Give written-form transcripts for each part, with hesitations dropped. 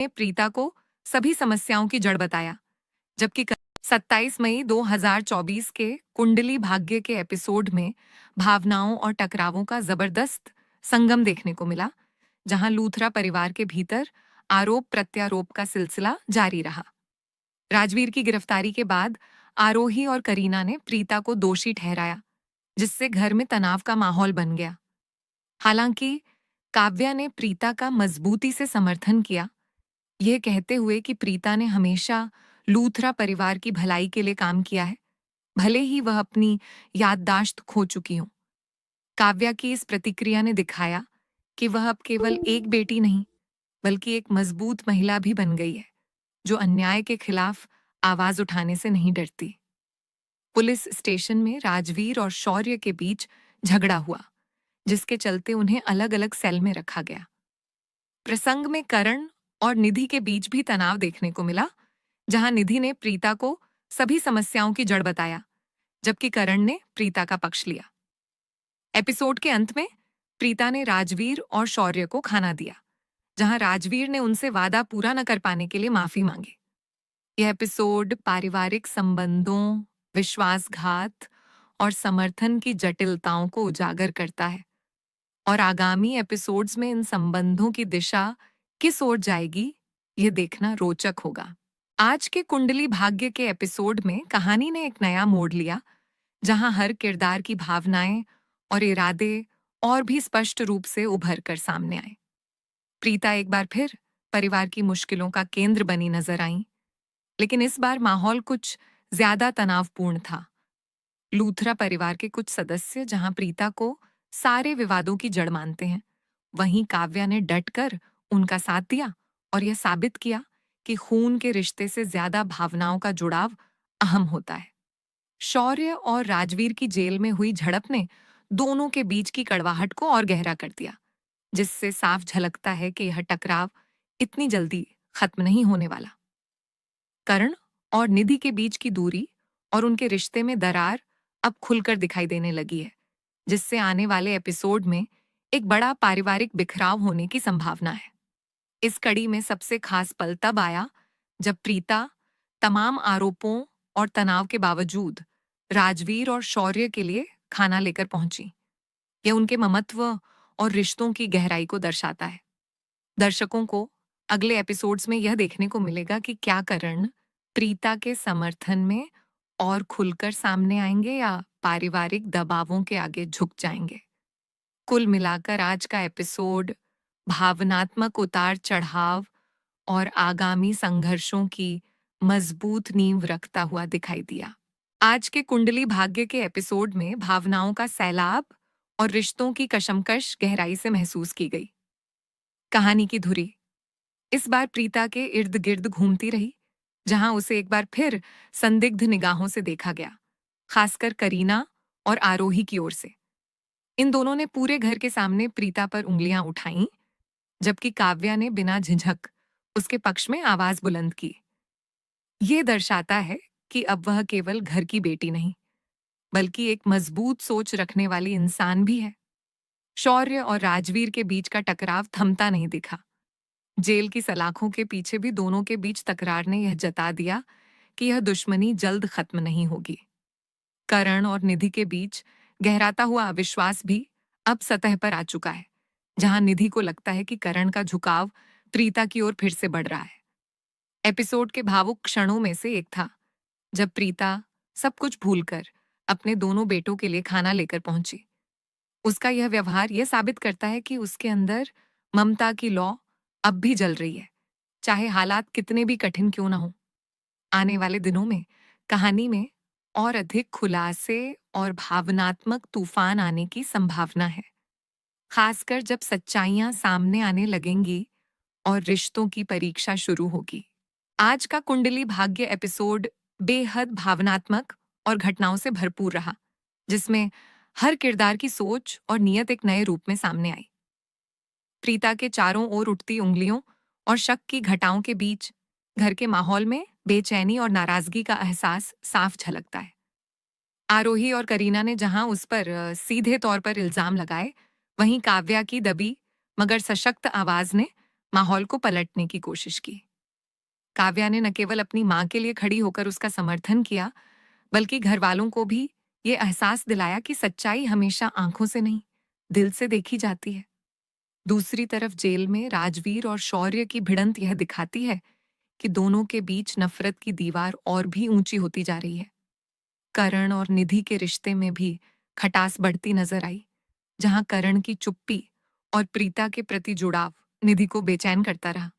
ने प्रीता को सभी समस्याओं की जड़ बताया, जबकि 27 मई 2024 के कुंडली भाग्य के एपिसोड में भावनाओं और टकरावों का जबरदस्त संगम देखने को मिला, जहां लूथरा परिवार के भीतर आरोप प्रत्यारोप का सिलसिला जारी रहा। राजवीर की गिरफ्तारी के बाद आरोही और करीना ने प्रीता को दोषी ठहराया, जिससे घर में तनाव का माहौल बन गया। हालांकि काव्या ने प्रीता का मजबूती से समर्थन किया, यह कहते हुए कि प्रीता ने हमेशा लूथरा परिवार की भलाई के लिए काम किया है, भले ही वह अपनी याददाश्त खो चुकी हो। काव्या की इस प्रतिक्रिया ने दिखाया कि वह अब केवल एक बेटी नहीं, बल्कि एक मजबूत महिला भी बन गई है, जो अन्याय के खिलाफ आवाज उठाने से नहीं डरती। पुलिस स्टेशन में राजवीर और शौर्य के बीच झगड़ा हुआ, जिसके चलते उन्हें अलग अलग सेल में रखा गया। प्रसंग में करण और निधि के बीच भी तनाव देखने को मिला, जहां निधि ने प्रीता को सभी समस्याओं की जड़ बताया, जबकि करण ने प्रीता का पक्ष लिया। एपिसोड के अंत में प्रीता ने राजवीर और शौर्य को खाना दिया, जहां राजवीर ने उनसे वादा पूरा न कर पाने के लिए माफी मांगी। यह एपिसोड पारिवारिक संबंधों, विश्वासघात और समर्थन की जटिलताओं को उजागर करता है, और आगामी एपिसोड्स में इन संबंधों की दिशा किस ओर जाएगी, यह देखना रोचक होगा। आज के कुंडली भाग्य के एपिसोड में कहानी ने एक नया मोड़ लिया, जहां हर किरदार की भावनाएं और इरादे और भी स्पष्ट रूप से उभर कर सामने आए। प्रीता एक बार फिर परिवार की मुश्किलों का केंद्र बनी नजर आई, लेकिन इस बार माहौल कुछ ज्यादा तनावपूर्ण था। लूथरा परिवार के कुछ सदस्य जहां प्रीता को सारे विवादों की जड़ मानते हैं, वहीं काव्या ने डटकर उनका साथ दिया और यह साबित किया कि खून के रिश्ते से ज्यादा भावनाओं का जुड़ाव अहम होता है। शौर्य और राजवीर की जेल में हुई झड़प ने दोनों के बीच की कड़वाहट को और गहरा कर दिया, जिससे साफ झलकता है कि यह टकराव इतनी जल्दी खत्म नहीं होने वाला। करण और निधि के बीच की दूरी और उनके रिश्ते में दरार अब खुलकर दिखाई देने लगी है, जिससे आने वाले एपिसोड में एक बड़ा पारिवारिक बिखराव होने की संभावना है। इस कड़ी में सबसे खास पल तब आया जब प्रीता तमाम आरोपों और तनाव के बावजूद राजवीर और शौर्य के लिए खाना लेकर पहुंची। यह उनके ममत्व और रिश्तों की गहराई को दर्शाता है। दर्शकों को अगले एपिसोड्स में यह देखने को मिलेगा कि क्या करण प्रीता के समर्थन में और खुलकर सामने आएंगे या पारिवारिक दबावों के आगे झुक जाएंगे। कुल मिलाकर आज का एपिसोड भावनात्मक उतार चढ़ाव और आगामी संघर्षों की मजबूत नींव रखता हुआ दिखाई दिया। आज के कुंडली भाग्य के एपिसोड में भावनाओं का सैलाब और रिश्तों की कशमकश गहराई से महसूस की गई। कहानी की धुरी इस बार प्रीता के इर्द गिर्द घूमती रही, जहां उसे एक बार फिर संदिग्ध निगाहों से देखा गया, खासकर करीना और आरोही की ओर से। इन दोनों ने पूरे घर के सामने प्रीता पर उंगलियां उठाईं, जबकि काव्या ने बिना झिझक उसके पक्ष में आवाज बुलंद की। ये दर्शाता है कि अब वह केवल घर की बेटी नहीं, बल्कि एक मजबूत सोच रखने वाली इंसान भी है। शौर्य और राजवीर के बीच का टकराव थमता नहीं दिखा। जेल की सलाखों के पीछे भी दोनों के बीच तकरार ने यह जता दिया कि यह दुश्मनी जल्द खत्म नहीं होगी। करण और निधि के बीच गहराता हुआ अविश्वास भी अब सतह पर आ चुका है, जहां निधि को लगता है कि करण का झुकाव प्रीता की ओर फिर से बढ़ रहा है। एपिसोड के भावुक क्षणों में से एक था जब प्रीता सब कुछ भूलकर अपने दोनों बेटों के लिए खाना लेकर पहुंची। उसका यह व्यवहार यह साबित करता है कि उसके अंदर ममता की लौ अब भी जल रही है, चाहे हालात कितने भी कठिन क्यों ना हो। आने वाले दिनों में कहानी में और अधिक खुलासे और भावनात्मक तूफान आने की संभावना है, खासकर जब सच्चाइयां सामने आने लगेंगी और रिश्तों की परीक्षा शुरू होगी। आज का कुंडली भाग्य एपिसोड बेहद भावनात्मक और घटनाओं से भरपूर रहा, जिसमें हर किरदार की सोच और नीयत एक नए रूप में सामने आई। प्रीता के चारों ओर उठती उंगलियों और शक की घटाओं के बीच घर के माहौल में बेचैनी और नाराजगी का एहसास साफ झलकता है। आरोही और करीना ने जहां उस पर सीधे तौर पर इल्जाम लगाए, वहीं काव्या की दबी मगर सशक्त आवाज ने माहौल को पलटने की कोशिश की। काव्या ने न केवल अपनी मां के लिए खड़ी होकर उसका समर्थन किया, बल्कि घर वालों को भी ये एहसास दिलाया कि सच्चाई हमेशा आंखों से नहीं, दिल से देखी जाती है। दूसरी तरफ जेल में राजवीर और शौर्य की भिड़ंत यह दिखाती है कि दोनों के बीच नफरत की दीवार और भी ऊंची होती जा रही है। करण और निधि के रिश्ते में भी खटास बढ़ती नजर आई, जहां करण की चुप्पी और प्रीता के प्रति जुड़ाव निधि को बेचैन करता रहा।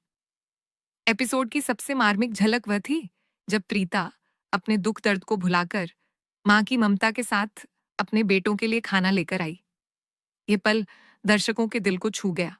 एपिसोड की सबसे मार्मिक झलक वह थी जब प्रीता अपने दुख दर्द को भुलाकर मां की ममता के साथ अपने बेटों के लिए खाना लेकर आई। ये पल दर्शकों के दिल को छू गया।